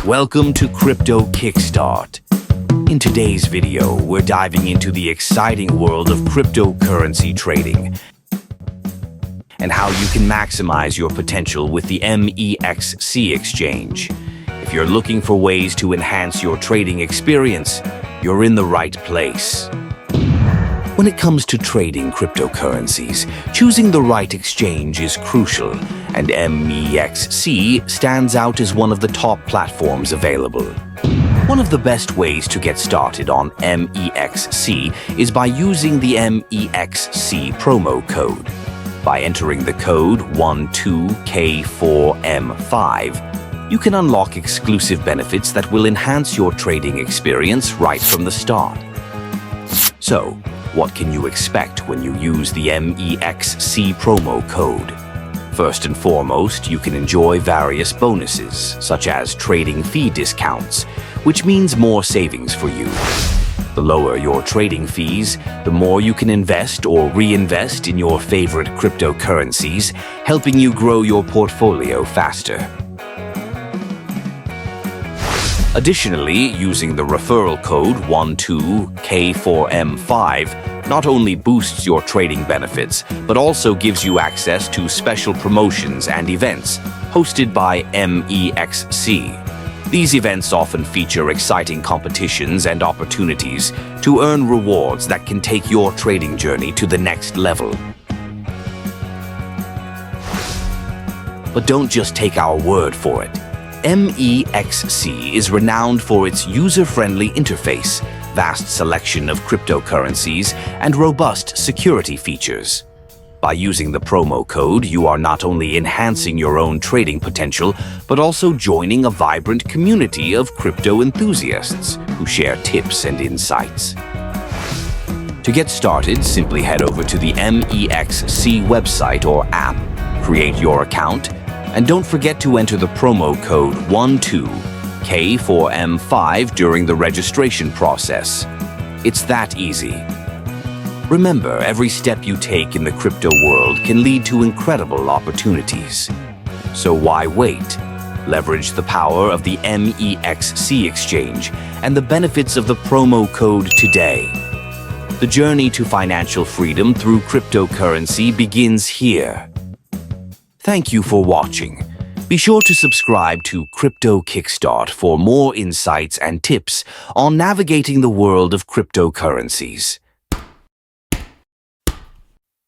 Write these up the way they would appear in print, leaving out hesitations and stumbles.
Welcome to Crypto Kickstart. In today's video, we're diving into the exciting world of cryptocurrency trading and how you can maximize your potential with the MEXC exchange. If you're looking for ways to enhance your trading experience, you're in the right place. When it comes to trading cryptocurrencies, choosing the right exchange is crucial, and MEXC stands out as one of the top platforms available. One of the best ways to get started on MEXC is by using the MEXC promo code. By entering the code 12K4M5, you can unlock exclusive benefits that will enhance your trading experience right from the start. So, what can you expect when you use the MEXC promo code? First and foremost, you can enjoy various bonuses, such as trading fee discounts, which means more savings for you. The lower your trading fees, the more you can invest or reinvest in your favorite cryptocurrencies, helping you grow your portfolio faster. Additionally, using the referral code 12K4M5 not only boosts your trading benefits, but also gives you access to special promotions and events hosted by MEXC. These events often feature exciting competitions and opportunities to earn rewards that can take your trading journey to the next level. But don't just take our word for it. MEXC is renowned for its user-friendly interface, vast selection of cryptocurrencies, and robust security features. By using the promo code, you are not only enhancing your own trading potential, but also joining a vibrant community of crypto enthusiasts who share tips and insights. To get started, simply head over to the MEXC website or app, create your account, and don't forget to enter the promo code 12K4M5 during the registration process. It's that easy. Remember, every step you take in the crypto world can lead to incredible opportunities. So why wait? Leverage the power of the MEXC exchange and the benefits of the promo code today. The journey to financial freedom through cryptocurrency begins here. Thank you for watching. Be sure to subscribe to Crypto Kickstart for more insights and tips on navigating the world of cryptocurrencies.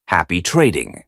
Happy trading!